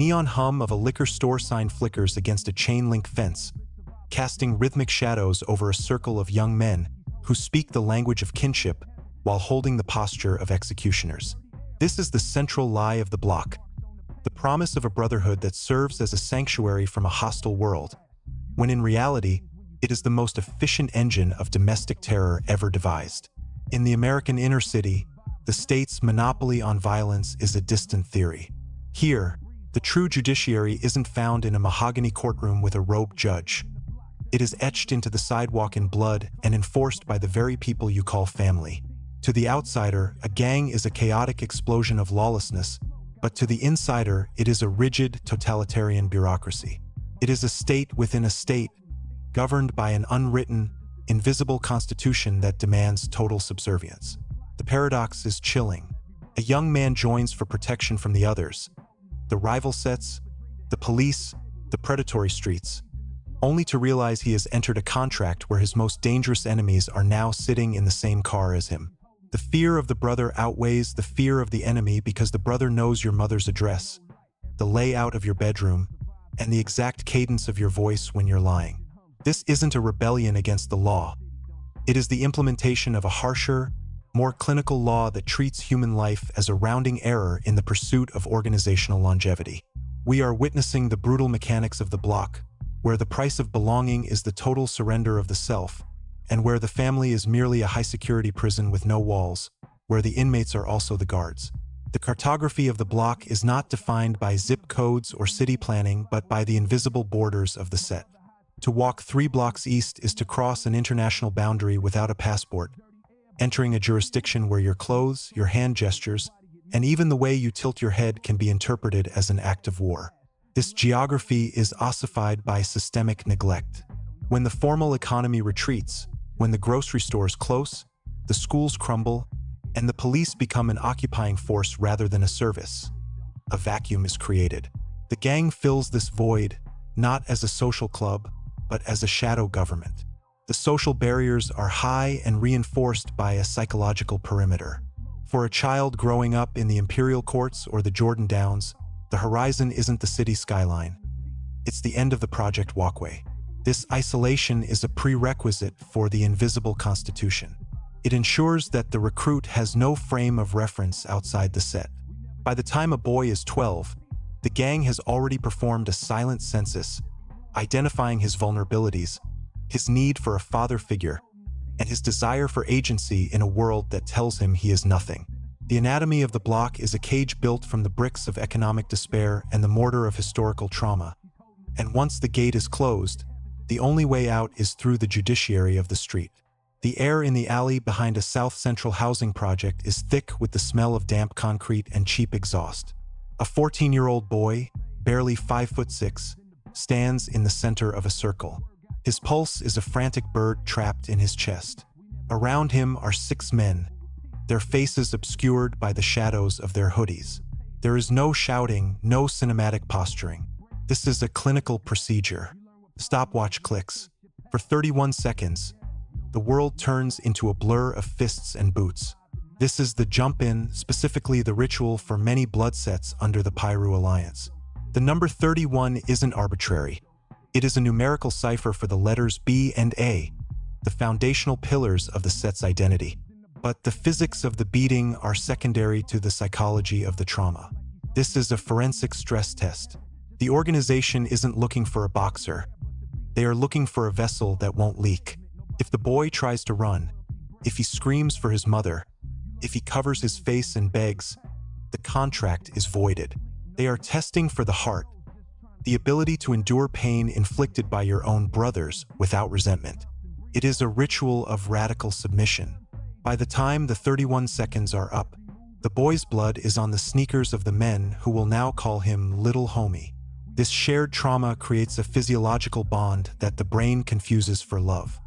neon hum of a liquor store sign flickers against a chain-link fence, casting rhythmic shadows over a circle of young men who speak the language of kinship while holding the posture of executioners. This is the central lie of the block, the promise of a brotherhood that serves as a sanctuary from a hostile world, when in reality, it is the most efficient engine of domestic terror ever devised. In the American inner city, the state's monopoly on violence is a distant theory. Here, the true judiciary isn't found in a mahogany courtroom with a robed judge. It is etched into the sidewalk in blood and enforced by the very people you call family. To the outsider, a gang is a chaotic explosion of lawlessness, but to the insider, it is a rigid, totalitarian bureaucracy. It is a state within a state, governed by an unwritten, invisible constitution that demands total subservience. The paradox is chilling. A young man joins for protection from the others, the rival sets, the police, the predatory streets, only to realize he has entered a contract where his most dangerous enemies are now sitting in the same car as him. The fear of the brother outweighs the fear of the enemy because the brother knows your mother's address, the layout of your bedroom, and the exact cadence of your voice when you're lying. This isn't a rebellion against the law. It is the implementation of a harsher, more clinical law that treats human life as a rounding error in the pursuit of organizational longevity. We are witnessing the brutal mechanics of the block, where the price of belonging is the total surrender of the self, and where the family is merely a high-security prison with no walls, where the inmates are also the guards. The cartography of the block is not defined by zip codes or city planning, but by the invisible borders of the set. To walk 3 blocks east is to cross an international boundary without a passport, entering a jurisdiction where your clothes, your hand gestures, and even the way you tilt your head can be interpreted as an act of war. This geography is ossified by systemic neglect. When the formal economy retreats, when the grocery stores close, the schools crumble, and the police become an occupying force rather than a service, a vacuum is created. The gang fills this void, not as a social club, but as a shadow government. The social barriers are high and reinforced by a psychological perimeter. For a child growing up in the Imperial Courts or the Jordan Downs, the horizon isn't the city skyline. It's the end of the project walkway. This isolation is a prerequisite for the invisible constitution. It ensures that the recruit has no frame of reference outside the set. By the time a boy is 12, the gang has already performed a silent census, identifying his vulnerabilities, his need for a father figure, and his desire for agency in a world that tells him he is nothing. The anatomy of the block is a cage built from the bricks of economic despair and the mortar of historical trauma. And once the gate is closed, the only way out is through the judiciary of the street. The air in the alley behind a South Central housing project is thick with the smell of damp concrete and cheap exhaust. A 14-year-old boy, barely 5'6", stands in the center of a circle. His pulse is a frantic bird trapped in his chest. Around him are 6 men, their faces obscured by the shadows of their hoodies. There is no shouting, no cinematic posturing. This is a clinical procedure. Stopwatch clicks. For 31 seconds, the world turns into a blur of fists and boots. This is the jump-in, specifically the ritual for many blood sets under the Pyru Alliance. The number 31 isn't arbitrary. It is a numerical cipher for the letters B and A, the foundational pillars of the set's identity. But the physics of the beating are secondary to the psychology of the trauma. This is a forensic stress test. The organization isn't looking for a boxer. They are looking for a vessel that won't leak. If the boy tries to run, if he screams for his mother, if he covers his face and begs, the contract is voided. They are testing for the heart, the ability to endure pain inflicted by your own brothers without resentment. It is a ritual of radical submission. By the time the 31 seconds are up, the boy's blood is on the sneakers of the men who will now call him little homie. This shared trauma creates a physiological bond that the brain confuses for love.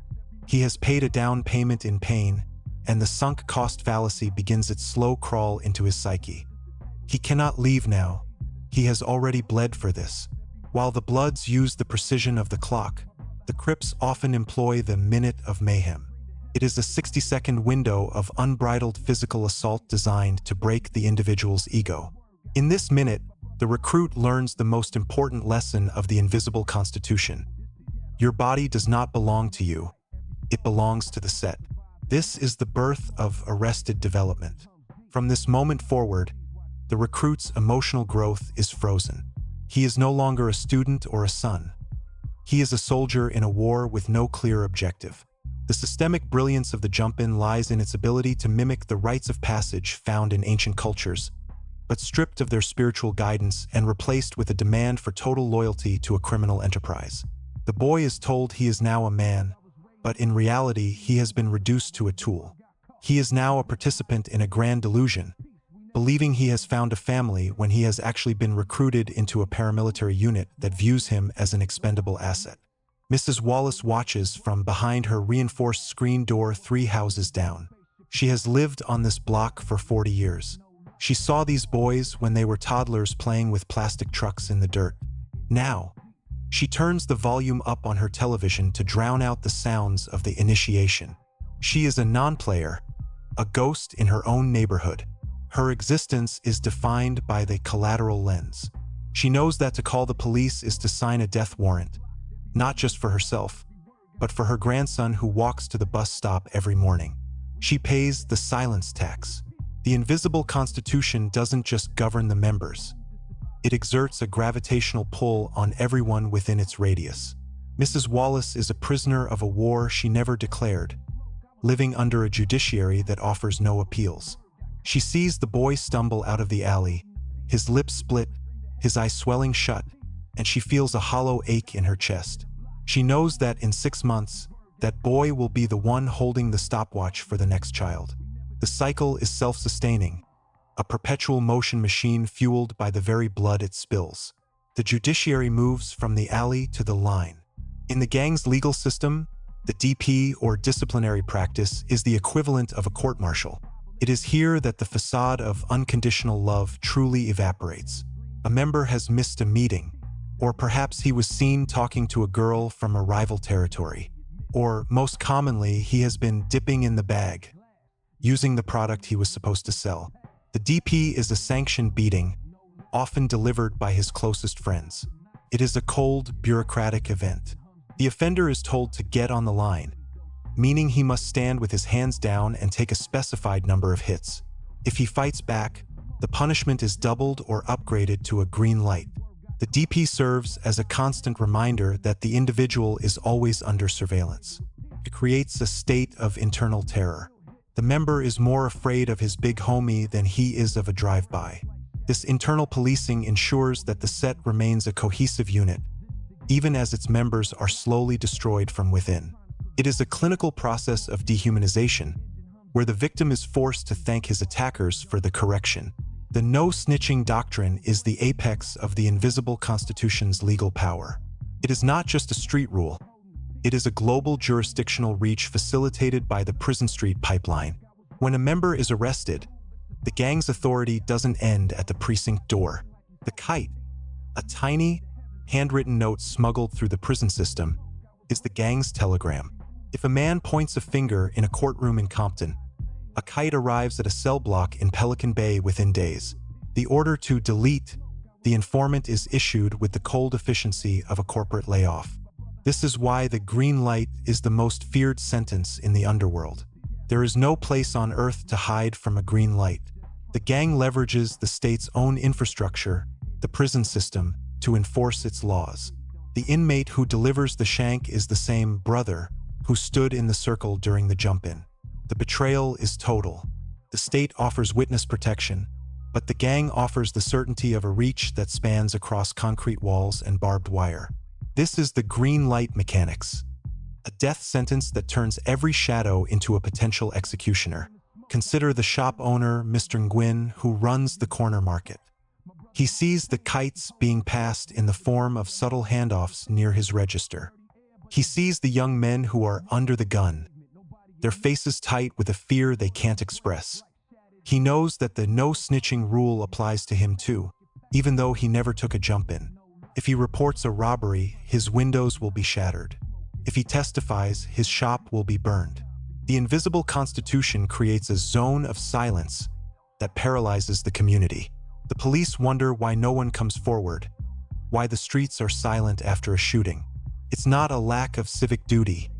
He has paid a down payment in pain, and the sunk cost fallacy begins its slow crawl into his psyche. He cannot leave now. He has already bled for this. While the Bloods use the precision of the clock, the Crips often employ the minute of mayhem. It is a 60-second window of unbridled physical assault designed to break the individual's ego. In this minute, The recruit learns the most important lesson of the invisible constitution. Your body does not belong to you. It belongs to the set. This is the birth of arrested development. From this moment forward, the recruit's emotional growth is frozen. He is no longer a student or a son. He is a soldier in a war with no clear objective. The systemic brilliance of the jump-in lies in its ability to mimic the rites of passage found in ancient cultures, but stripped of their spiritual guidance and replaced with a demand for total loyalty to a criminal enterprise. The boy is told he is now a man, but in reality he has been reduced to a tool. He is now a participant in a grand delusion, believing he has found a family when he has actually been recruited into a paramilitary unit that views him as an expendable asset. Mrs. Wallace watches from behind her reinforced screen door 3 houses down. She has lived on this block for 40 years. She saw these boys when they were toddlers playing with plastic trucks in the dirt. Now, she turns the volume up on her television to drown out the sounds of the initiation. She is a non-player, a ghost in her own neighborhood. Her existence is defined by the collateral lens. She knows that to call the police is to sign a death warrant, not just for herself, but for her grandson who walks to the bus stop every morning. She pays the silence tax. The invisible constitution doesn't just govern the members. It exerts a gravitational pull on everyone within its radius. Mrs. Wallace is a prisoner of a war she never declared, living under a judiciary that offers no appeals. She sees the boy stumble out of the alley, his lips split, his eyes swelling shut, and she feels a hollow ache in her chest. She knows that in 6 months, that boy will be the one holding the stopwatch for the next child. The cycle is self-sustaining, a perpetual motion machine fueled by the very blood it spills. The judiciary moves from the alley to the line. In the gang's legal system, the DP, or disciplinary practice, is the equivalent of a court-martial. It is here that the facade of unconditional love truly evaporates. A member has missed a meeting, or perhaps he was seen talking to a girl from a rival territory. Or, most commonly, he has been dipping in the bag, using the product he was supposed to sell. The DP is a sanctioned beating, often delivered by his closest friends. It is a cold, bureaucratic event. The offender is told to get on the line, meaning he must stand with his hands down and take a specified number of hits. If he fights back, the punishment is doubled or upgraded to a green light. The DP serves as a constant reminder that the individual is always under surveillance. It creates a state of internal terror. The member is more afraid of his big homie than he is of a drive-by. This internal policing ensures that the set remains a cohesive unit, even as its members are slowly destroyed from within. It is a clinical process of dehumanization, where the victim is forced to thank his attackers for the correction. The no-snitching doctrine is the apex of the invisible constitution's legal power. It is not just a street rule. It is a global jurisdictional reach facilitated by the Prison Street pipeline. When a member is arrested, the gang's authority doesn't end at the precinct door. The kite, a tiny, handwritten note smuggled through the prison system, is the gang's telegram. If a man points a finger in a courtroom in Compton, a kite arrives at a cell block in Pelican Bay within days. The order to delete the informant is issued with the cold efficiency of a corporate layoff. This is why the green light is the most feared sentence in the underworld. There is no place on earth to hide from a green light. The gang leverages the state's own infrastructure, the prison system, to enforce its laws. The inmate who delivers the shank is the same brother who stood in the circle during the jump-in. The betrayal is total. The state offers witness protection, but the gang offers the certainty of a reach that spans across concrete walls and barbed wire. This is the green light mechanics, a death sentence that turns every shadow into a potential executioner. Consider the shop owner, Mr. Nguyen, who runs the corner market. He sees the kites being passed in the form of subtle handoffs near his register. He sees the young men who are under the gun, their faces tight with a fear they can't express. He knows that the no-snitching rule applies to him too, even though he never took a jump-in. If he reports a robbery, his windows will be shattered. If he testifies, his shop will be burned. The invisible constitution creates a zone of silence that paralyzes the community. The police wonder why no one comes forward, why the streets are silent after a shooting. It's not a lack of civic duty.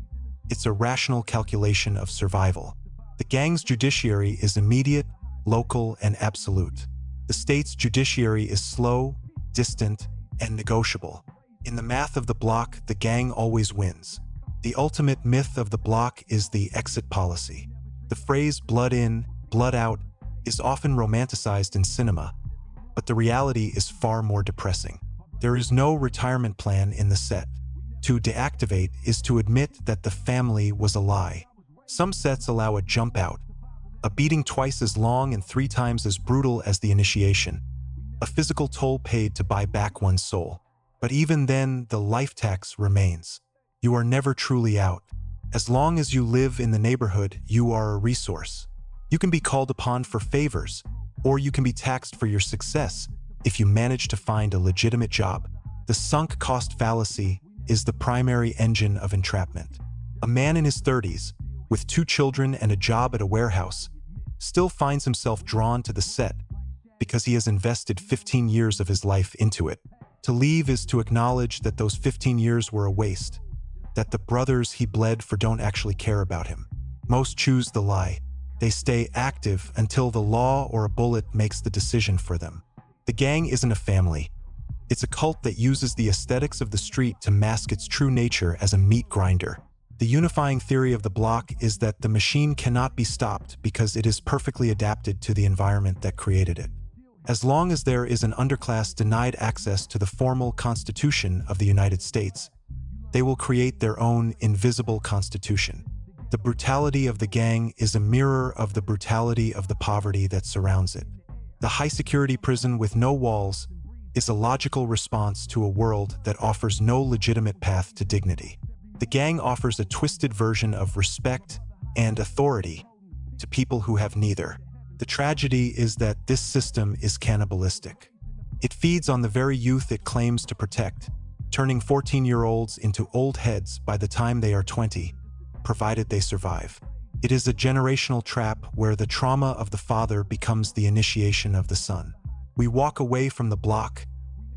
It's a rational calculation of survival. The gang's judiciary is immediate, local, and absolute. The state's judiciary is slow, distant, and negotiable. In the math of the block, the gang always wins. The ultimate myth of the block is the exit policy. The phrase blood in, blood out is often romanticized in cinema, but the reality is far more depressing. There is no retirement plan in the set. To deactivate is to admit that the family was a lie. Some sets allow a jump out, a beating twice as long and 3 times as brutal as the initiation, a physical toll paid to buy back one's soul. But even then, the life tax remains. You are never truly out. As long as you live in the neighborhood, you are a resource. You can be called upon for favors, or you can be taxed for your success if you manage to find a legitimate job. The sunk cost fallacy is the primary engine of entrapment. A man in his 30s, with 2 children and a job at a warehouse, still finds himself drawn to the set because he has invested 15 years of his life into it. To leave is to acknowledge that those 15 years were a waste, that the brothers he bled for don't actually care about him. Most choose the lie. They stay active until the law or a bullet makes the decision for them. The gang isn't a family. It's a cult that uses the aesthetics of the street to mask its true nature as a meat grinder. The unifying theory of the block is that the machine cannot be stopped because it is perfectly adapted to the environment that created it. As long as there is an underclass denied access to the formal Constitution of the United States, they will create their own invisible constitution. The brutality of the gang is a mirror of the brutality of the poverty that surrounds it. The high-security prison with no walls is a logical response to a world that offers no legitimate path to dignity. The gang offers a twisted version of respect and authority to people who have neither. The tragedy is that this system is cannibalistic. It feeds on the very youth it claims to protect, turning 14-year-olds into old heads by the time they are 20, provided they survive. It is a generational trap where the trauma of the father becomes the initiation of the son. We walk away from the block,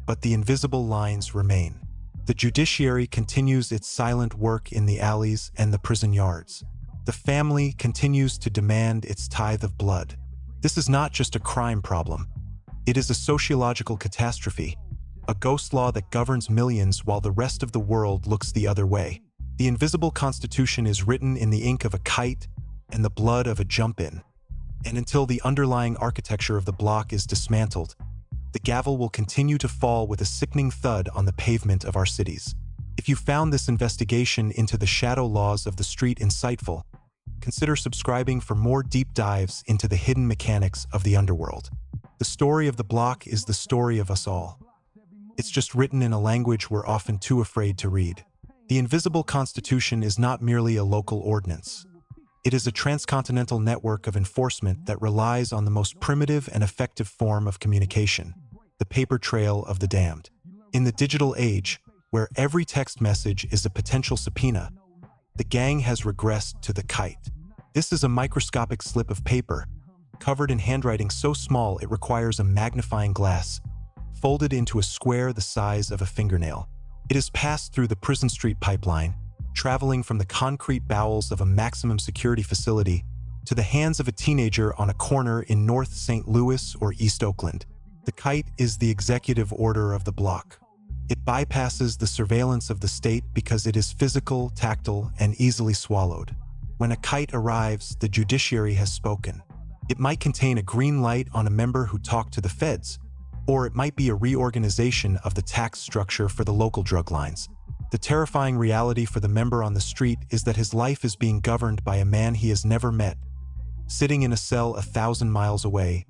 but the invisible lines remain. The judiciary continues its silent work in the alleys and the prison yards. The family continues to demand its tithe of blood. This is not just a crime problem. It is a sociological catastrophe, a ghost law that governs millions while the rest of the world looks the other way. The invisible constitution is written in the ink of a kite and the blood of a jump-in. And until the underlying architecture of the block is dismantled, the gavel will continue to fall with a sickening thud on the pavement of our cities. If you found this investigation into the shadow laws of the street insightful, consider subscribing for more deep dives into the hidden mechanics of the underworld. The story of the block is the story of us all. It's just written in a language we're often too afraid to read. The invisible constitution is not merely a local ordinance. It is a transcontinental network of enforcement that relies on the most primitive and effective form of communication, the paper trail of the damned. In the digital age, where every text message is a potential subpoena, the gang has regressed to the kite. This is a microscopic slip of paper, covered in handwriting so small it requires a magnifying glass, folded into a square the size of a fingernail. It is passed through the Prison Street pipeline, traveling from the concrete bowels of a maximum security facility to the hands of a teenager on a corner in North St. Louis or East Oakland. The kite is the executive order of the block. It bypasses the surveillance of the state because it is physical, tactile, and easily swallowed. When a kite arrives, the judiciary has spoken. It might contain a green light on a member who talked to the feds, or it might be a reorganization of the tax structure for the local drug lines. The terrifying reality for the member on the street is that his life is being governed by a man he has never met, sitting in a cell 1,000 miles away,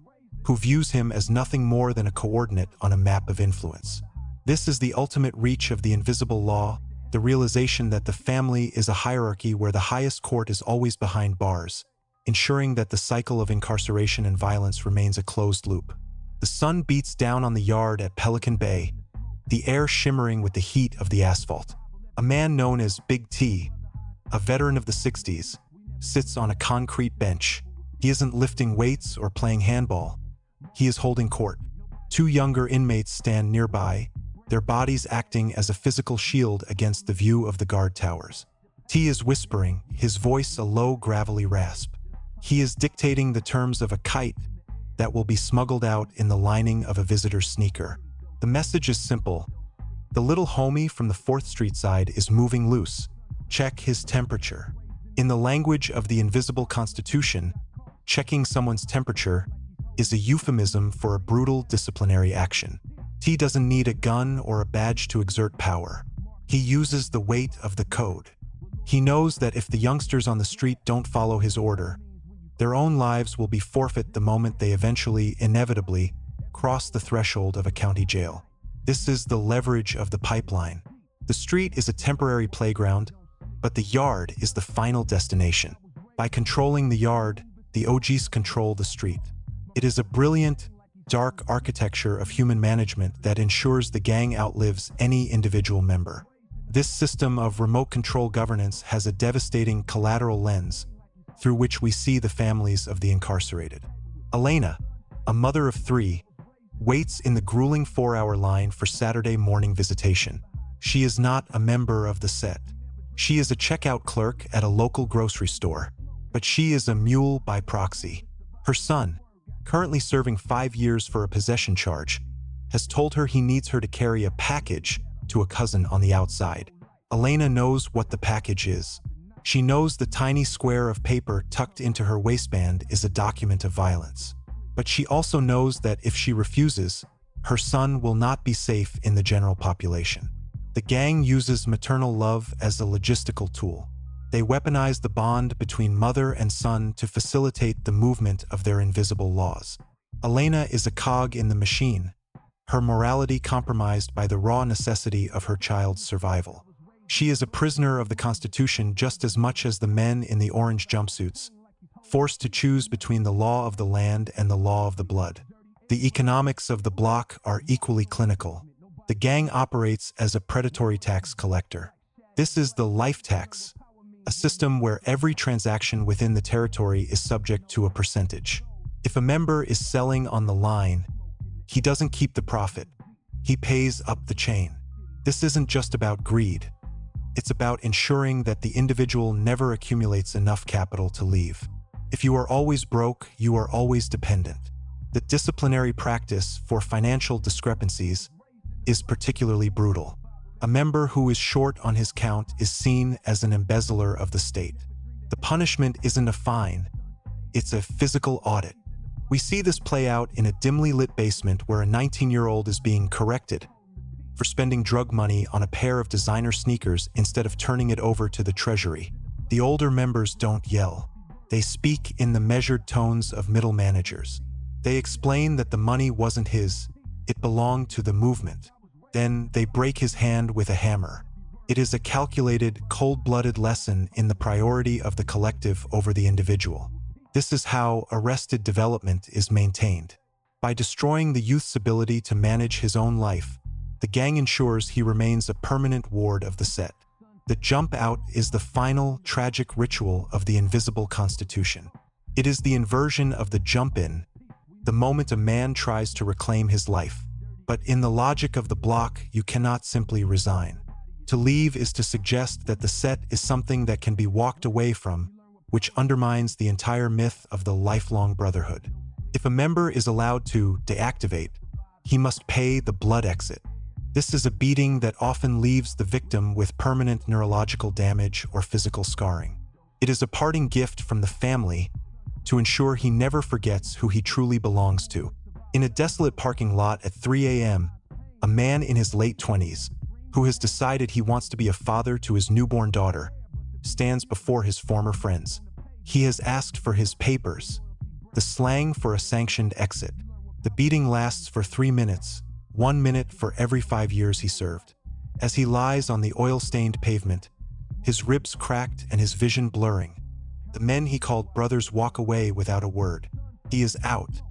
who views him as nothing more than a coordinate on a map of influence. This is the ultimate reach of the invisible law, the realization that the family is a hierarchy where the highest court is always behind bars, ensuring that the cycle of incarceration and violence remains a closed loop. The sun beats down on the yard at Pelican Bay, the air shimmering with the heat of the asphalt. A man known as Big T, a veteran of the 60s, sits on a concrete bench. He isn't lifting weights or playing handball. He is holding court. Two younger inmates stand nearby, their bodies acting as a physical shield against the view of the guard towers. T is whispering, his voice a low, gravelly rasp. He is dictating the terms of a kite that will be smuggled out in the lining of a visitor's sneaker. The message is simple. The little homie from the 4th Street side is moving loose. Check his temperature. In the language of the invisible Constitution, checking someone's temperature is a euphemism for a brutal disciplinary action. T doesn't need a gun or a badge to exert power. He uses the weight of the code. He knows that if the youngsters on the street don't follow his order, their own lives will be forfeit the moment they eventually, inevitably, cross the threshold of a county jail. This is the leverage of the pipeline. The street is a temporary playground, but the yard is the final destination. By controlling the yard, the OGs control the street. It is a brilliant, dark architecture of human management that ensures the gang outlives any individual member. This system of remote control governance has a devastating collateral lens through which we see the families of the incarcerated. Elena, a mother of 3, waits in the grueling 4-hour line for Saturday morning visitation. She is not a member of the set. She is a checkout clerk at a local grocery store, but she is a mule by proxy. Her son, currently serving 5 years for a possession charge, has told her he needs her to carry a package to a cousin on the outside. Elena knows what the package is. She knows the tiny square of paper tucked into her waistband is a document of violence. But she also knows that if she refuses, her son will not be safe in the general population. The gang uses maternal love as a logistical tool. They weaponize the bond between mother and son to facilitate the movement of their invisible laws. Elena is a cog in the machine, her morality compromised by the raw necessity of her child's survival. She is a prisoner of the Constitution just as much as the men in the orange jumpsuits, forced to choose between the law of the land and the law of the blood. The economics of the block are equally clinical. The gang operates as a predatory tax collector. This is the life tax, a system where every transaction within the territory is subject to a percentage. If a member is selling on the line, he doesn't keep the profit. He pays up the chain. This isn't just about greed. It's about ensuring that the individual never accumulates enough capital to leave. If you are always broke, you are always dependent. The disciplinary practice for financial discrepancies is particularly brutal. A member who is short on his count is seen as an embezzler of the state. The punishment isn't a fine, it's a physical audit. We see this play out in a dimly lit basement where a 19-year-old is being corrected for spending drug money on a pair of designer sneakers instead of turning it over to the treasury. The older members don't yell. They speak in the measured tones of middle managers. They explain that the money wasn't his, it belonged to the movement. Then they break his hand with a hammer. It is a calculated, cold-blooded lesson in the priority of the collective over the individual. This is how arrested development is maintained. By destroying the youth's ability to manage his own life, the gang ensures he remains a permanent ward of the set. The jump out is the final, tragic ritual of the invisible Constitution. It is the inversion of the jump in, the moment a man tries to reclaim his life. But in the logic of the block, you cannot simply resign. To leave is to suggest that the set is something that can be walked away from, which undermines the entire myth of the lifelong brotherhood. If a member is allowed to deactivate, he must pay the blood exit. This is a beating that often leaves the victim with permanent neurological damage or physical scarring. It is a parting gift from the family to ensure he never forgets who he truly belongs to. In a desolate parking lot at 3 a.m., a man in his late 20s, who has decided he wants to be a father to his newborn daughter, stands before his former friends. He has asked for his papers, the slang for a sanctioned exit. The beating lasts for 3 minutes, 1 minute for every 5 years he served. As he lies on the oil-stained pavement, his ribs cracked and his vision blurring, the men he called brothers walk away without a word. He is out,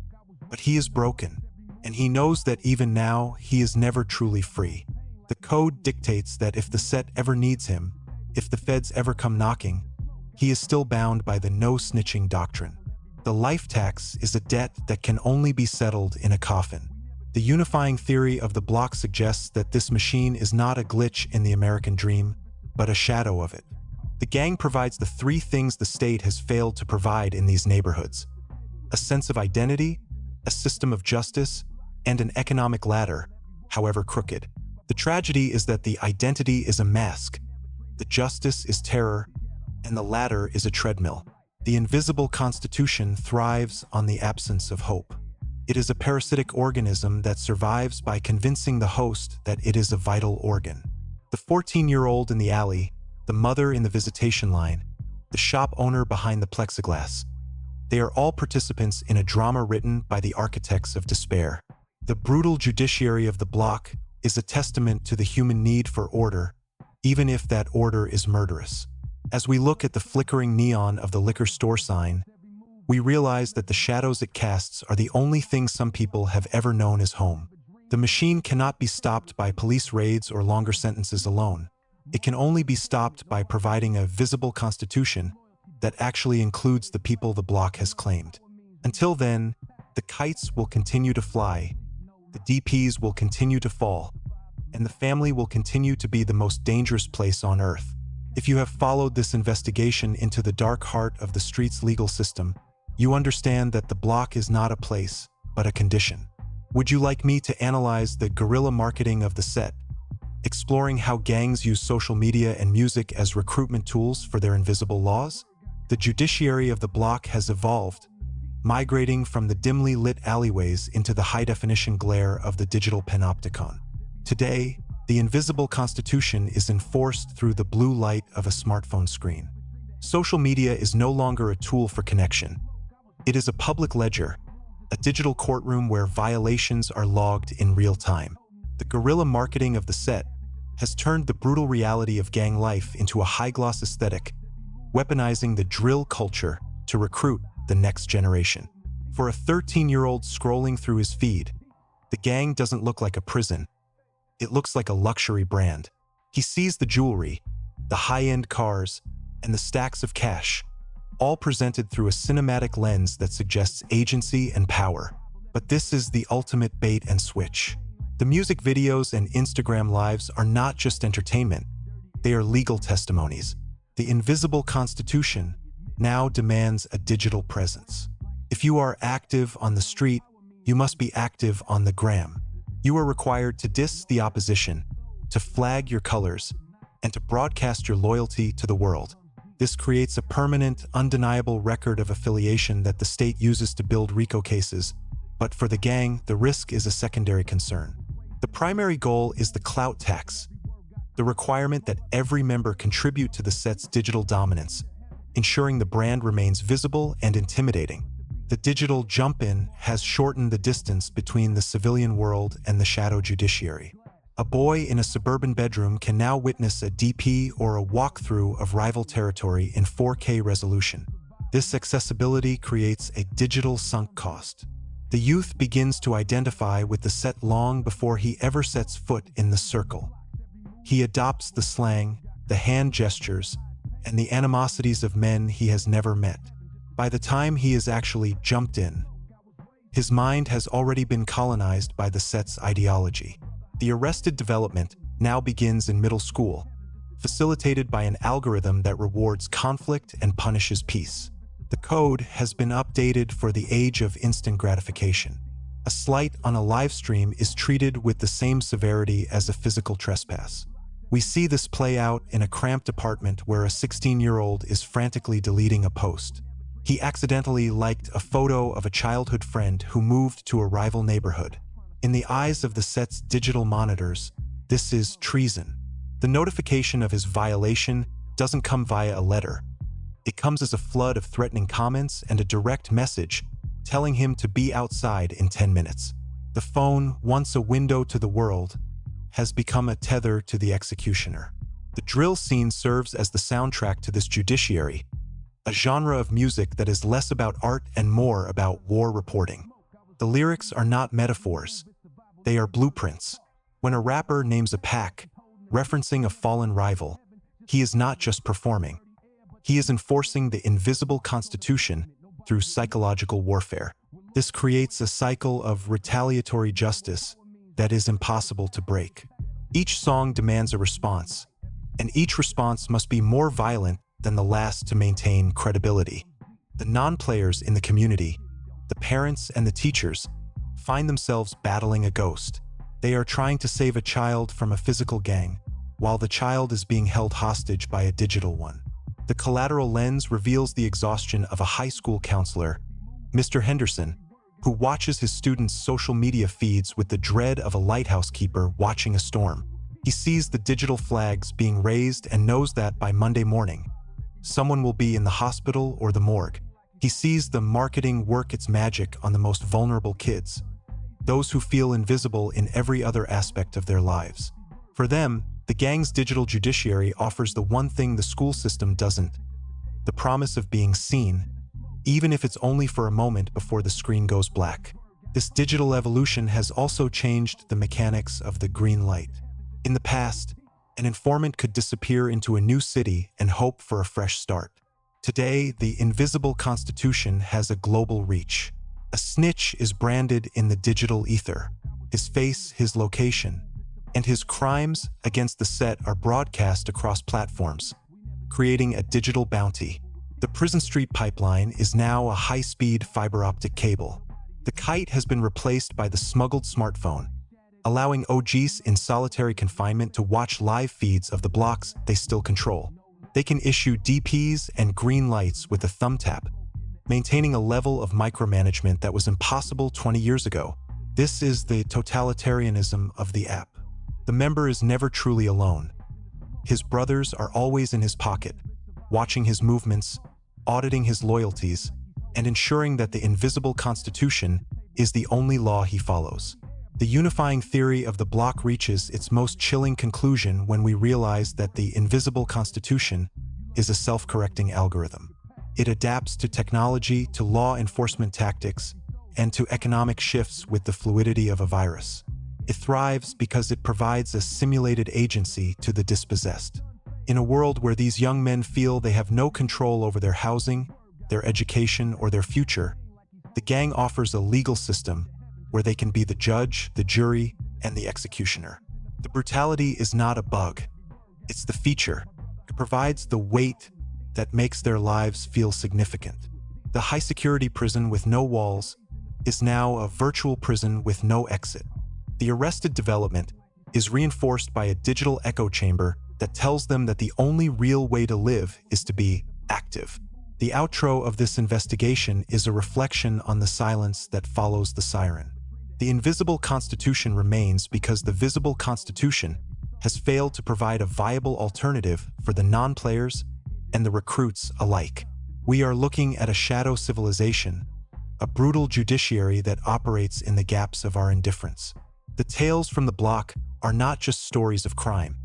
but he is broken, and he knows that even now he is never truly free. The code dictates that if the set ever needs him, if the feds ever come knocking, he is still bound by the no snitching doctrine. The life tax is a debt that can only be settled in a coffin. The unifying theory of the block suggests that this machine is not a glitch in the American dream, but a shadow of it. The gang provides the three things the state has failed to provide in these neighborhoods: a sense of identity, a system of justice, and an economic ladder, however crooked. The tragedy is that the identity is a mask, the justice is terror, and the ladder is a treadmill. The invisible constitution thrives on the absence of hope. It is a parasitic organism that survives by convincing the host that it is a vital organ. The 14-year-old in the alley, the mother in the visitation line, the shop owner behind the plexiglass. They are all participants in a drama written by the architects of despair. The brutal judiciary of the block is a testament to the human need for order, even if that order is murderous. As we look at the flickering neon of the liquor store sign, we realize that the shadows it casts are the only thing some people have ever known as home. The machine cannot be stopped by police raids or longer sentences alone. It can only be stopped by providing a visible constitution that actually includes the people the block has claimed. Until then, the kites will continue to fly, the DPs will continue to fall, and the family will continue to be the most dangerous place on earth. If you have followed this investigation into the dark heart of the street's legal system, you understand that the block is not a place, but a condition. Would you like me to analyze the guerrilla marketing of the set, exploring how gangs use social media and music as recruitment tools for their invisible laws? The judiciary of the block has evolved, migrating from the dimly lit alleyways into the high-definition glare of the digital panopticon. Today, the invisible constitution is enforced through the blue light of a smartphone screen. Social media is no longer a tool for connection. It is a public ledger, a digital courtroom where violations are logged in real time. The guerrilla marketing of the set has turned the brutal reality of gang life into a high-gloss aesthetic, weaponizing the drill culture to recruit the next generation. For a 13-year-old scrolling through his feed, the gang doesn't look like a prison. It looks like a luxury brand. He sees the jewelry, the high-end cars, and the stacks of cash, all presented through a cinematic lens that suggests agency and power. But this is the ultimate bait and switch. The music videos and Instagram lives are not just entertainment. They are legal testimonies. The invisible constitution now demands a digital presence. If you are active on the street, you must be active on the gram. You are required to diss the opposition, to flag your colors, and to broadcast your loyalty to the world. This creates a permanent, undeniable record of affiliation that the state uses to build RICO cases, but for the gang, the risk is a secondary concern. The primary goal is the clout tax, the requirement that every member contribute to the set's digital dominance, ensuring the brand remains visible and intimidating. The digital jump-in has shortened the distance between the civilian world and the shadow judiciary. A boy in a suburban bedroom can now witness a DP or a walkthrough of rival territory in 4K resolution. This accessibility creates a digital sunk cost. The youth begins to identify with the set long before he ever sets foot in the circle. He adopts the slang, the hand gestures, and the animosities of men he has never met. By the time he is actually jumped in, his mind has already been colonized by the set's ideology. The arrested development now begins in middle school, facilitated by an algorithm that rewards conflict and punishes peace. The code has been updated for the age of instant gratification. A slight on a live stream is treated with the same severity as a physical trespass. We see this play out in a cramped apartment where a 16-year-old is frantically deleting a post. He accidentally liked a photo of a childhood friend who moved to a rival neighborhood. In the eyes of the set's digital monitors, this is treason. The notification of his violation doesn't come via a letter. It comes as a flood of threatening comments and a direct message telling him to be outside in 10 minutes. The phone, once a window to the world, has become a tether to the executioner. The drill scene serves as the soundtrack to this judiciary, a genre of music that is less about art and more about war reporting. The lyrics are not metaphors. They are blueprints. When a rapper names a pack, referencing a fallen rival, he is not just performing. He is enforcing the invisible constitution through psychological warfare. This creates a cycle of retaliatory justice that is impossible to break. Each song demands a response, and each response must be more violent than the last to maintain credibility. The non-players in the community, the parents and the teachers, find themselves battling a ghost. They are trying to save a child from a physical gang, while the child is being held hostage by a digital one. The collateral lens reveals the exhaustion of a high school counselor, Mr. Henderson, who watches his students' social media feeds with the dread of a lighthouse keeper watching a storm. He sees the digital flags being raised and knows that by Monday morning, someone will be in the hospital or the morgue. He sees the marketing work its magic on the most vulnerable kids, those who feel invisible in every other aspect of their lives. For them, the gang's digital judiciary offers the one thing the school system doesn't: the promise of being seen, even if it's only for a moment before the screen goes black. This digital evolution has also changed the mechanics of the green light. In the past, an informant could disappear into a new city and hope for a fresh start. Today, the invisible constitution has a global reach. A snitch is branded in the digital ether. His face, his location, and his crimes against the set are broadcast across platforms, creating a digital bounty. The Prison Street pipeline is now a high-speed fiber optic cable. The kite has been replaced by the smuggled smartphone, allowing OGs in solitary confinement to watch live feeds of the blocks they still control. They can issue DPs and green lights with a thumb tap, maintaining a level of micromanagement that was impossible 20 years ago. This is the totalitarianism of the app. The member is never truly alone. His brothers are always in his pocket, watching his movements, auditing his loyalties, and ensuring that the invisible constitution is the only law he follows. The unifying theory of the block reaches its most chilling conclusion when we realize that the invisible constitution is a self-correcting algorithm. It adapts to technology, to law enforcement tactics, and to economic shifts with the fluidity of a virus. It thrives because it provides a simulated agency to the dispossessed. In a world where these young men feel they have no control over their housing, their education, or their future, the gang offers a legal system where they can be the judge, the jury, and the executioner. The brutality is not a bug. It's the feature. It provides the weight that makes their lives feel significant. The high-security prison with no walls is now a virtual prison with no exit. The arrested development is reinforced by a digital echo chamber that tells them that the only real way to live is to be active. The outro of this investigation is a reflection on the silence that follows the siren. The invisible constitution remains because the visible constitution has failed to provide a viable alternative for the non-players and the recruits alike. We are looking at a shadow civilization, a brutal judiciary that operates in the gaps of our indifference. The tales from the block are not just stories of crime.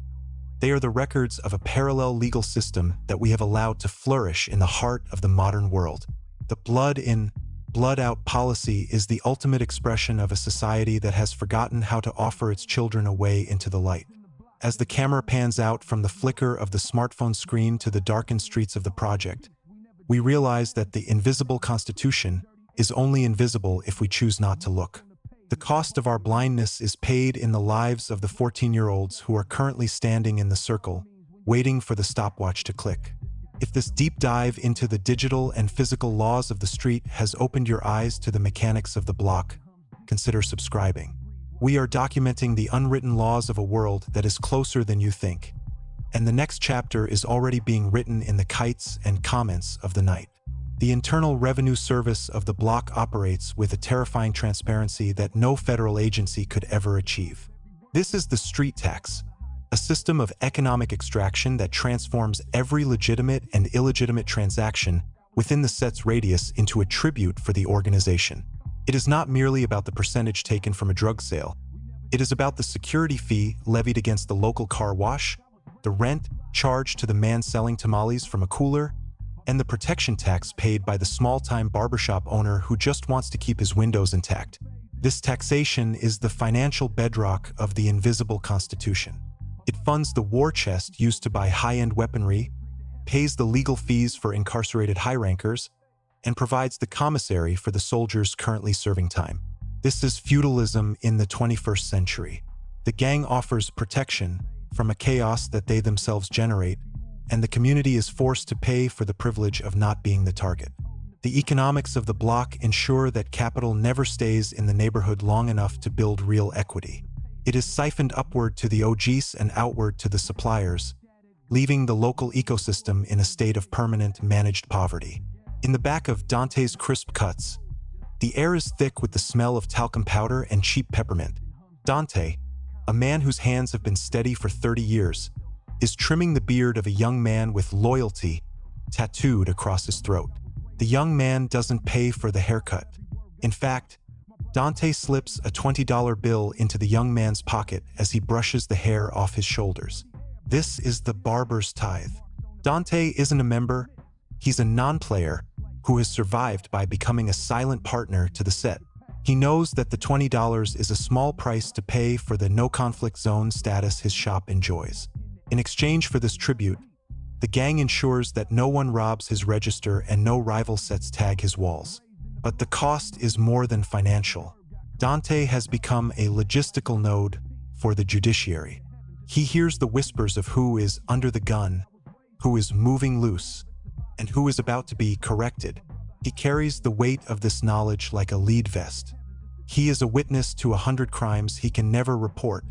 They are the records of a parallel legal system that we have allowed to flourish in the heart of the modern world. The blood in, blood out policy is the ultimate expression of a society that has forgotten how to offer its children a way into the light. As the camera pans out from the flicker of the smartphone screen to the darkened streets of the project, we realize that the invisible constitution is only invisible if we choose not to look. The cost of our blindness is paid in the lives of the 14-year-olds who are currently standing in the circle, waiting for the stopwatch to click. If this deep dive into the digital and physical laws of the street has opened your eyes to the mechanics of the block, consider subscribing. We are documenting the unwritten laws of a world that is closer than you think, and the next chapter is already being written in the kites and comments of the night. The Internal Revenue Service of the block operates with a terrifying transparency that no federal agency could ever achieve. This is the street tax, a system of economic extraction that transforms every legitimate and illegitimate transaction within the set's radius into a tribute for the organization. It is not merely about the percentage taken from a drug sale. It is about the security fee levied against the local car wash, the rent charged to the man selling tamales from a cooler, and the protection tax paid by the small-time barbershop owner who just wants to keep his windows intact. This taxation is the financial bedrock of the invisible constitution. It funds the war chest used to buy high-end weaponry, pays the legal fees for incarcerated high-rankers, and provides the commissary for the soldiers currently serving time. This is feudalism in the 21st century. The gang offers protection from a chaos that they themselves generate, and the community is forced to pay for the privilege of not being the target. The economics of the block ensure that capital never stays in the neighborhood long enough to build real equity. It is siphoned upward to the OGs and outward to the suppliers, leaving the local ecosystem in a state of permanent managed poverty. In the back of Dante's crisp cuts, the air is thick with the smell of talcum powder and cheap peppermint. Dante, a man whose hands have been steady for 30 years, is trimming the beard of a young man with loyalty tattooed across his throat. The young man doesn't pay for the haircut. In fact, Dante slips a $20 bill into the young man's pocket as he brushes the hair off his shoulders. This is the barber's tithe. Dante isn't a member, he's a non-player who has survived by becoming a silent partner to the set. He knows that the $20 is a small price to pay for the no-conflict zone status his shop enjoys. In exchange for this tribute, the gang ensures that no one robs his register and no rival sets tag his walls. But the cost is more than financial. Dante has become a logistical node for the judiciary. He hears the whispers of who is under the gun, who is moving loose, and who is about to be corrected. He carries the weight of this knowledge like a lead vest. He is a witness to 100 crimes he can never report,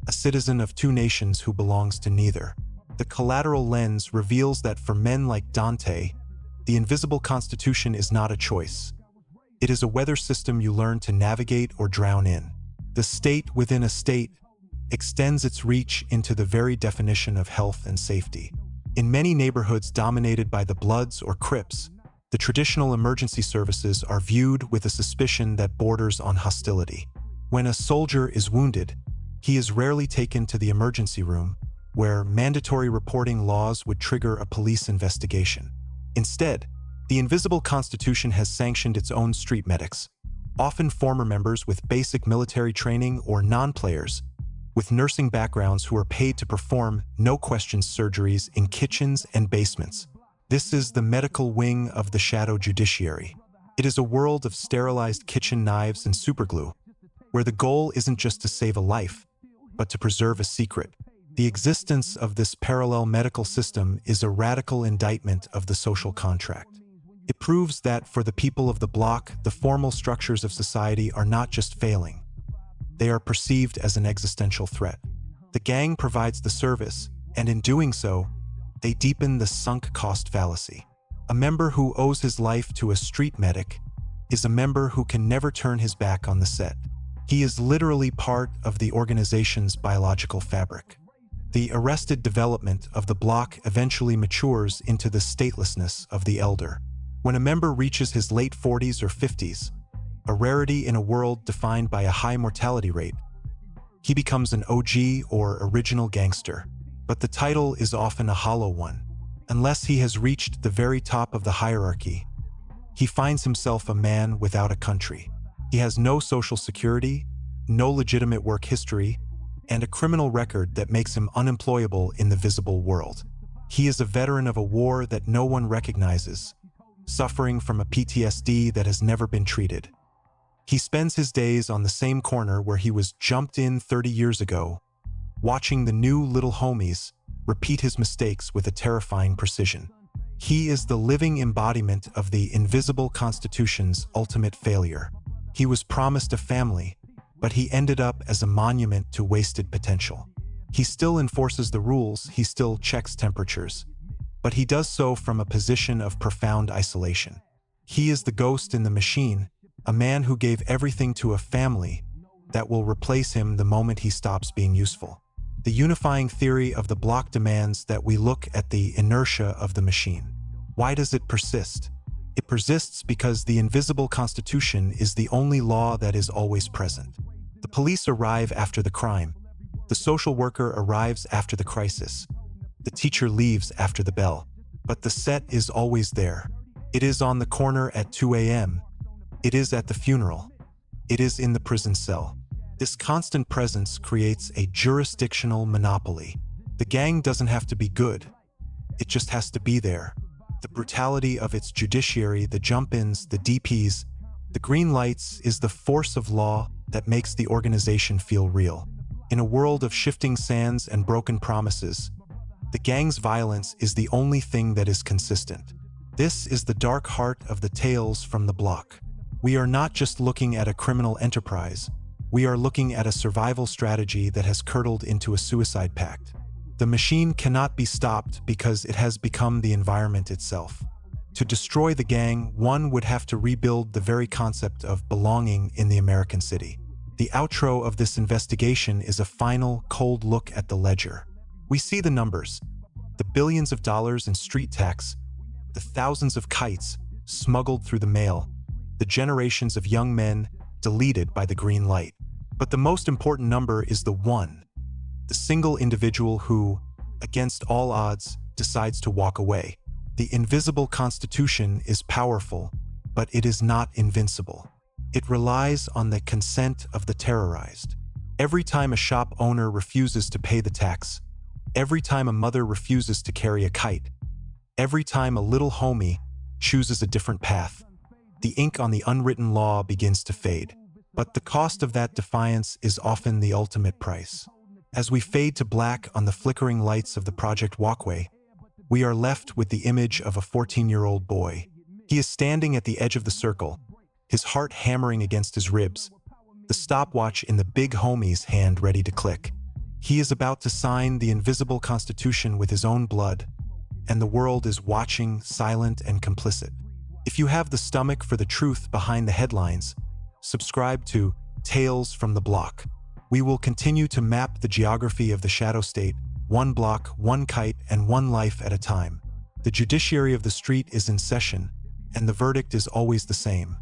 a citizen of two nations who belongs to neither. The collateral lens reveals that for men like Dante, the invisible constitution is not a choice. It is a weather system you learn to navigate or drown in. The state within a state extends its reach into the very definition of health and safety. In many neighborhoods dominated by the Bloods or Crips, the traditional emergency services are viewed with a suspicion that borders on hostility. When a soldier is wounded, he is rarely taken to the emergency room, where mandatory reporting laws would trigger a police investigation. Instead, the invisible constitution has sanctioned its own street medics, often former members with basic military training or non-players with nursing backgrounds who are paid to perform no-questions surgeries in kitchens and basements. This is the medical wing of the shadow judiciary. It is a world of sterilized kitchen knives and superglue, where the goal isn't just to save a life, but to preserve a secret. The existence of this parallel medical system is a radical indictment of the social contract. It proves that for the people of the block, the formal structures of society are not just failing. They are perceived as an existential threat. The gang provides the service, and in doing so, they deepen the sunk cost fallacy. A member who owes his life to a street medic is a member who can never turn his back on the set. He is literally part of the organization's biological fabric. The arrested development of the block eventually matures into the statelessness of the elder. When a member reaches his late 40s or 50s, a rarity in a world defined by a high mortality rate, he becomes an OG or original gangster. But the title is often a hollow one. Unless he has reached the very top of the hierarchy, he finds himself a man without a country. He has no social security, no legitimate work history, and a criminal record that makes him unemployable in the visible world. He is a veteran of a war that no one recognizes, suffering from a PTSD that has never been treated. He spends his days on the same corner where he was jumped in 30 years ago, watching the new little homies repeat his mistakes with a terrifying precision. He is the living embodiment of the invisible constitution's ultimate failure. He was promised a family, but he ended up as a monument to wasted potential. He still enforces the rules, he still checks temperatures, but he does so from a position of profound isolation. He is the ghost in the machine, a man who gave everything to a family that will replace him the moment he stops being useful. The unifying theory of the block demands that we look at the inertia of the machine. Why does it persist? It persists because the invisible constitution is the only law that is always present. The police arrive after the crime. The social worker arrives after the crisis. The teacher leaves after the bell. But the set is always there. It is on the corner at 2 a.m. It is at the funeral. It is in the prison cell. This constant presence creates a jurisdictional monopoly. The gang doesn't have to be good. It just has to be there. The brutality of its judiciary, the jump-ins, the DPs, the green lights is the force of law that makes the organization feel real. In a world of shifting sands and broken promises, the gang's violence is the only thing that is consistent. This is the dark heart of the Tales from the Block. We are not just looking at a criminal enterprise, we are looking at a survival strategy that has curdled into a suicide pact. The machine cannot be stopped because it has become the environment itself. To destroy the gang, one would have to rebuild the very concept of belonging in the American city. The outro of this investigation is a final, cold look at the ledger. We see the numbers, the billions of dollars in street tax, the thousands of kites smuggled through the mail, the generations of young men deleted by the green light. But the most important number is the one, the single individual who, against all odds, decides to walk away. The invisible Constitution is powerful, but it is not invincible. It relies on the consent of the terrorized. Every time a shop owner refuses to pay the tax, every time a mother refuses to carry a kite, every time a little homie chooses a different path, the ink on the unwritten law begins to fade. But the cost of that defiance is often the ultimate price. As we fade to black on the flickering lights of the project walkway, we are left with the image of a 14-year-old boy. He is standing at the edge of the circle, his heart hammering against his ribs, the stopwatch in the big homie's hand ready to click. He is about to sign the invisible Constitution with his own blood, and the world is watching, silent and complicit. If you have the stomach for the truth behind the headlines, subscribe to Tales from the Block. We will continue to map the geography of the shadow state, one block, one kite, and one life at a time. The judiciary of the street is in session, and the verdict is always the same.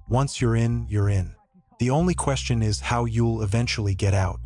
Once you're in, you're in. The only question is how you'll eventually get out.